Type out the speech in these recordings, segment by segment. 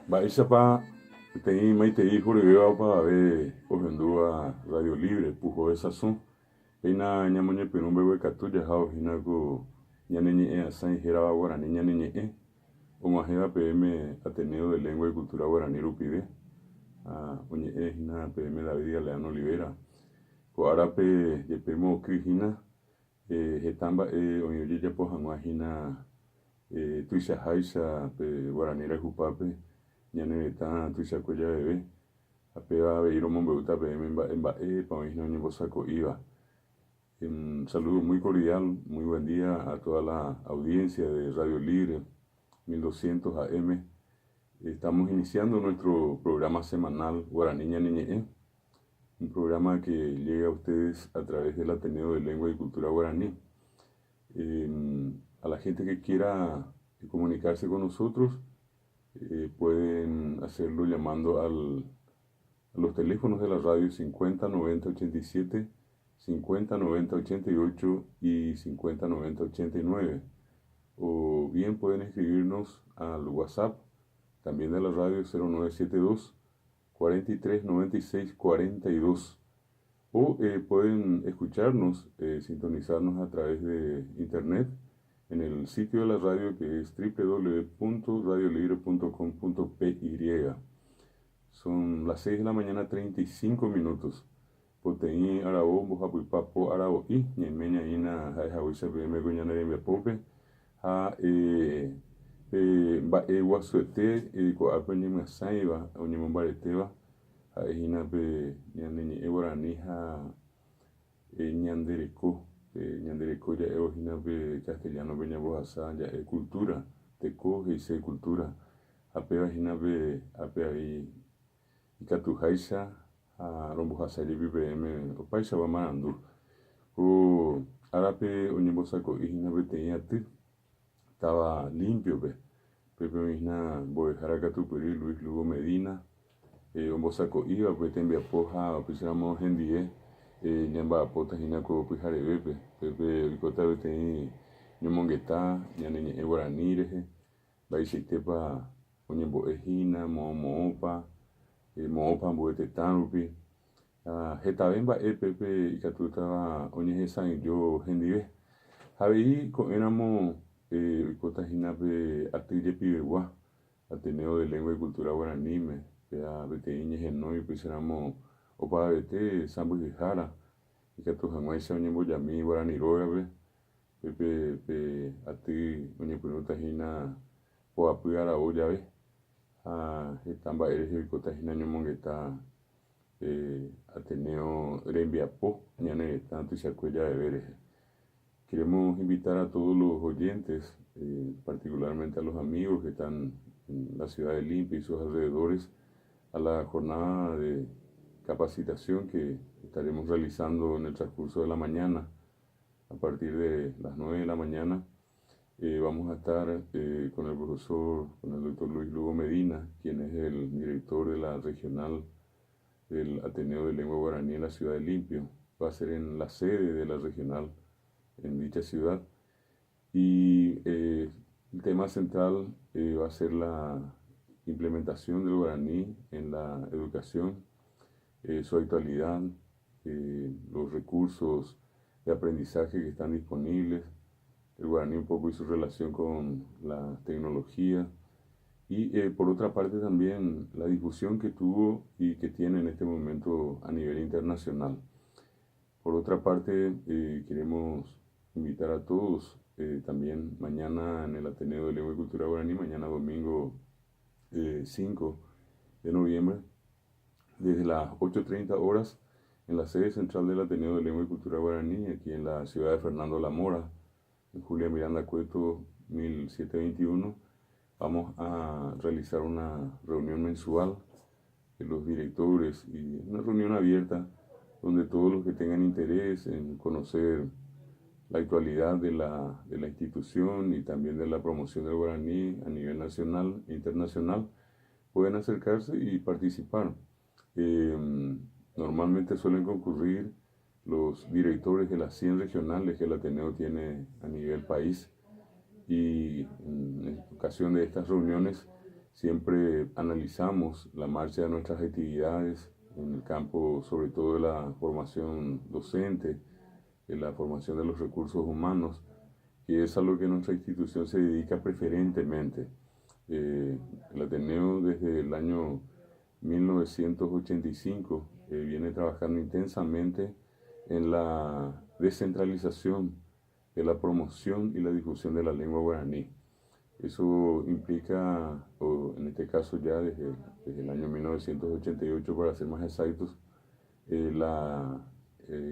Baixapa tem maitei huriveu para ver ohendua Radio Libre pujo esa son ina nyamonye perumbe we katuja hao hinago nyanenye asan hera guarani nyanenye umaheba PM Ateneo de Lengua y Cultura Guaraní Rupide onye hina PM David Galeano Olivera ko arape yepemo kihina hetamba onyoye yapo hangwa hina tuisha haisha pe Guaraní Rejupape ñane ta tuisha koya bebé apeva beiro mombeuta PM en pa misno ni bosaco iba. Un saludo muy cordial, muy buen día a toda la audiencia de Radio Libre 1200 AM. Estamos iniciando nuestro programa semanal Guaraní Ñañeñe, un programa que llega a ustedes a través del Ateneo de Lengua y Cultura Guaraní. A la gente que quiera comunicarse con nosotros, pueden hacerlo llamando a los teléfonos de la radio 50 90 87, 50 90 88 y 50 90 89. O bien pueden escribirnos al WhatsApp, también de la radio 0972 43 96 42. O pueden escucharnos, sintonizarnos a través de internet en el sitio de la radio que es www.radiolibre.com.py. Son las 6 de la mañana 35 minutos. Poteí arabo bojapuipapo arabo y ñemeña ina jaisa bm goñanere me pope a ba wasuete ko apenye masaiba onimombareteba a hina be ñaneni Guaraní ha ñandereko ñandereko ya hina be castellano beña bohasa ya cultura teco heise cultura apea hina be apea y ikatu haisa a rombo hasari BBM o paisa va manando o arape onimosako hina be tenía estaba limpio pepe misna boy harakatu puri Luis Lugo Medina ombosako iba pues tembia poja pues éramos hendie nyamba pota hina ko pues harebepe pepe bikota bete nyomongeta nyane Guaraní reje baisitepa onyembo ehina moopa moopa mboete tanupi hetabemba pepe ikatuta onye san yo hendie Javi éramos cota hinape atille pibewa Ateneo de Lengua y Cultura Guaraní me pea beteiñe genoi pues éramos opa bete sambu jara y que tu jamaica oñe boyami Guaraní rogabe pepe ati oñe pregunta hina o apoyar olla ve estamba eres cota hina ñomongeta Ateneo Rembiapo ñane tanto y se acuella de veres. Queremos invitar a todos los oyentes, particularmente a los amigos que están en la ciudad de Limpia y sus alrededores, a la jornada de capacitación que estaremos realizando en el transcurso de la mañana. A partir de las 9 de la mañana vamos a estar con el profesor, con el doctor Luis Lugo Medina, quien es el director de la regional del Ateneo de Lengua Guaraní en la ciudad de Limpio. Va a ser en la sede de la regional en dicha ciudad y el tema central va a ser la implementación del guaraní en la educación, su actualidad, los recursos de aprendizaje que están disponibles, el guaraní un poco y su relación con la tecnología y por otra parte también la difusión que tuvo y que tiene en este momento a nivel internacional. Por otra parte, queremos invitar a todos también mañana en el Ateneo de Lengua y Cultura Guaraní, mañana domingo 5 de noviembre, desde las 8:30 horas en la sede central del Ateneo de Lengua y Cultura Guaraní, aquí en la ciudad de Fernando La Mora, en Julia Miranda Cueto 1721. Vamos a realizar una reunión mensual de los directores y una reunión abierta donde todos los que tengan interés en conocer la actualidad de la institución y también de la promoción del guaraní a nivel nacional e internacional pueden acercarse y participar. Normalmente suelen concurrir los directores de las 100 regionales que el Ateneo tiene a nivel país y en ocasión de estas reuniones Siempre analizamos la marcha de nuestras actividades en el campo, sobre todo de la formación docente, de la formación de los recursos humanos, que es a lo que nuestra institución se dedica preferentemente. El Ateneo desde el año 1985 viene trabajando intensamente en la descentralización de la promoción y la difusión de la lengua guaraní. Eso implica, o en este caso ya desde el año 1988, para ser más exactos, la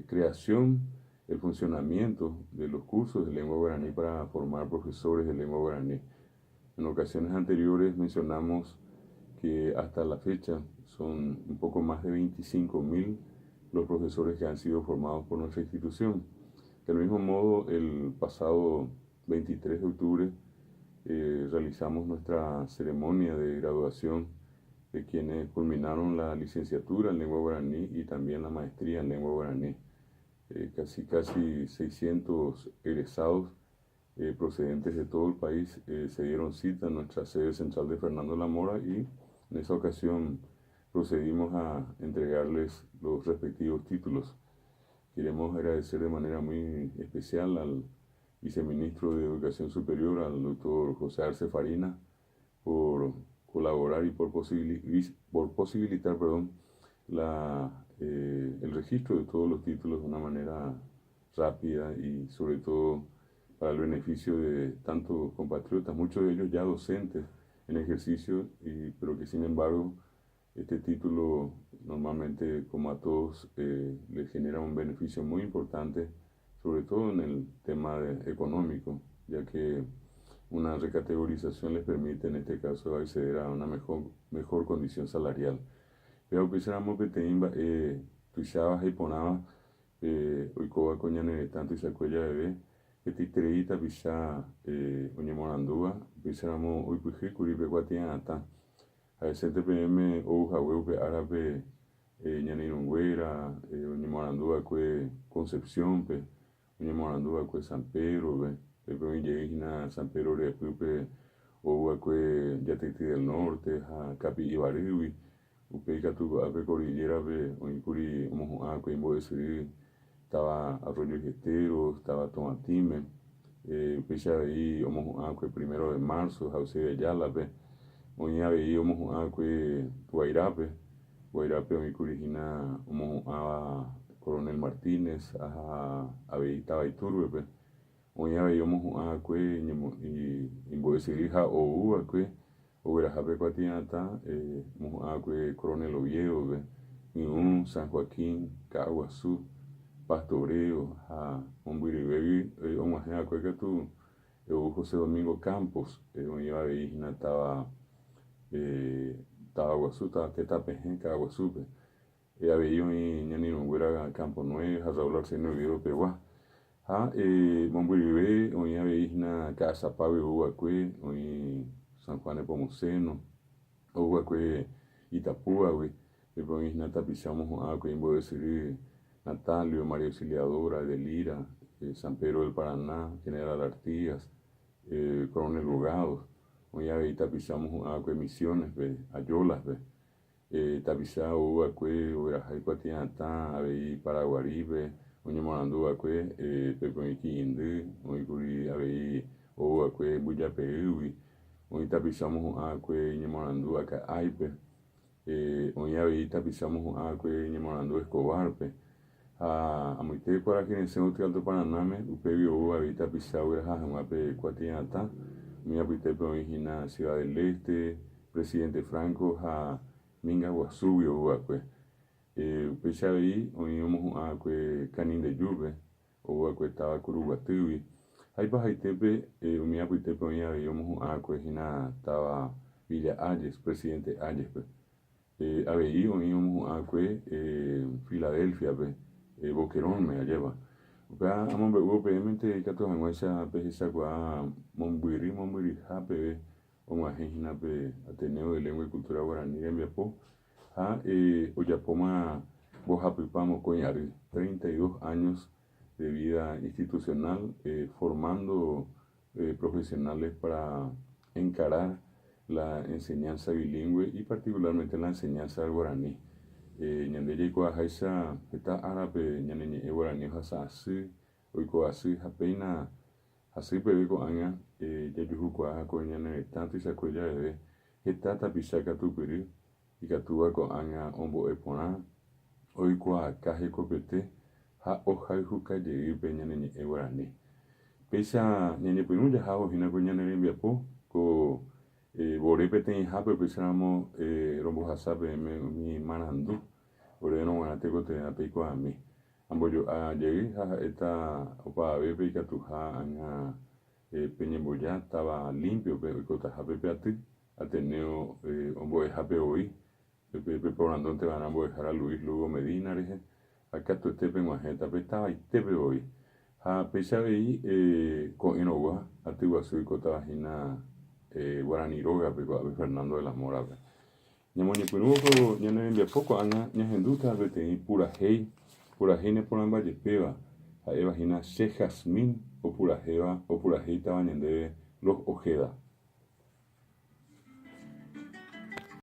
creación, el funcionamiento de los cursos de lengua guaraní para formar profesores de lengua guaraní. En ocasiones anteriores mencionamos que hasta la fecha son un poco más de 25.000 los profesores que han sido formados por nuestra institución. Del mismo modo, el pasado 23 de octubre realizamos nuestra ceremonia de graduación de quienes culminaron la licenciatura en lengua guaraní y también la maestría en lengua guaraní. Casi 600 egresados procedentes de todo el país se dieron cita en nuestra sede central de Fernando La Mora, y en esa ocasión procedimos a entregarles los respectivos títulos. Queremos agradecer de manera muy especial al viceministro de Educación Superior, al doctor José Arce Farina, por colaborar y por posibilitar el registro de todos los títulos de una manera rápida y sobre todo para el beneficio de tantos compatriotas, muchos de ellos ya docentes en ejercicio, pero que sin embargo este título normalmente, como a todos, les genera un beneficio muy importante, sobre todo en el tema económico, ya que una recategorización les permite en este caso acceder a una mejor condición salarial. Pero quisiéramos que te tuisabas y ponabas oikoa coñane tanto y sacuella bebé que te treita pisá oñe morandúa pisáramos hoy puje curipe guatiata a veces te pm o jaweupe árabe ñanirungüera oñe morandúa cue Concepción pe oñe morandúa cue San Pedro be pepe oñe San Pedro de Pupe o cue Yatiti del Norte a Capi Ibarigui Upeica tu ape cordillera be oñicuri omoju'a cuembo de estaba Arroyo Getero, estaba Tomatime, Pecha ahí, Omojuaque, 1 de marzo, Jauce de Yalape, Oña ahí, Omojuaque, Guairape, Guairape, Omicurijina, Omojuaba, Coronel Martínez, Abey Tabaiturbe, Oña ahí, Omojuaque, y Imboesirija, Ouaque, Oberajape, Cuatiata, Omojuaque, Coronel Oviedo, Niun, San Joaquín, Caguazú, Pastoreo, a Ombiribebi, Omajea Cuecatu, José Domingo Campos, iba a ir estaba Guazú, estaba Quetapejen, Caguazupe, había un ñanirungüera Campo Nuevo, a Raúl Arsenio Oviedo Peguá, Mombiribe, iba a ir na Casa Pabe, Uguacue, San Juan de Pomuceno, Uguacue, Itapúa, después na Tapizamos, Imbo decir Natalio, María Auxiliadora, Delira, San Pedro del Paraná, General Artigas, Coronel Lugados, hoy ahí tapizamos a Misiones, Ayolas, tapizado a Uberajay, Cuatiantá, ahí Paraguaribe, Oña Morandú, Pepe Indí, hoy Curi, ahí o a Buyapeui, hoy tapizamos a Ñemorandú, acá Aipe, hoy ahí tapizamos a Ñemorandú Escobar, a muite para que nesse outro alto Panamá o PBO habita pisau era Mape Cuatiata mi habite na Ciudad del Este Presidente Franco a Minga Guasubio pues pecha ahí oníamos a que Canin de Yuve o a que estaba Curuguatui ahí para Haitepe mi habite íbamos a que estaba Villa Ayes Presidente Ayes ahí oníamos a que Filadelfia Boquerón me lleva. Pea amon be wo pe mente ka to hangwa sha pe hisa kwa Monbuiri hape o mahina pe Ateneo de Lengua y Cultura Guaraní en Biapo Oyapoma Bojapipamo Coñari 32 años de vida institucional formando profesionales para encarar la enseñanza bilingüe y particularmente la enseñanza del guaraní. Ñande haisa está árabe ñane guaraní hasa así oiko así apenas así peveko anga yayuhukua ko ñane tanto isakuella bebé está tapichaka tupiri ikatua ko anga ombo eporã oikua kaje kopete ha ohayhukajeýpe ñane guaraní. Péicha ñañepyrũ jahávo hína ko ñane rembiapo ko vore peteĩ hápe péicharamo rombohasa peẽme umi marandu ore rog̃uahẽ tekotevẽva peikuaami ambojoajey ha ha'éta opavavépe ikatuha anga peñemboja táva limpiope oikotahápe peaty Ateneo ombo'ehápe oĩ peporandónteva'erã mbo'ehára Luis Lugo Medina rehe akatuete peg̃uahẽta pe tavaitépe oĩ ha péicha avei ko'ẽrõgua aty guasu oikotavahína Guarani rógape ko ave Fernando de la Morape. Ñamoñepyrũvo ko ñane rembiapo ko'ág̃a ñahendúta peteĩ purahéi neporãmbajepéva ha'evahína che Jazmín opurahéiva opurahéitava ñandéve Los Ojeda.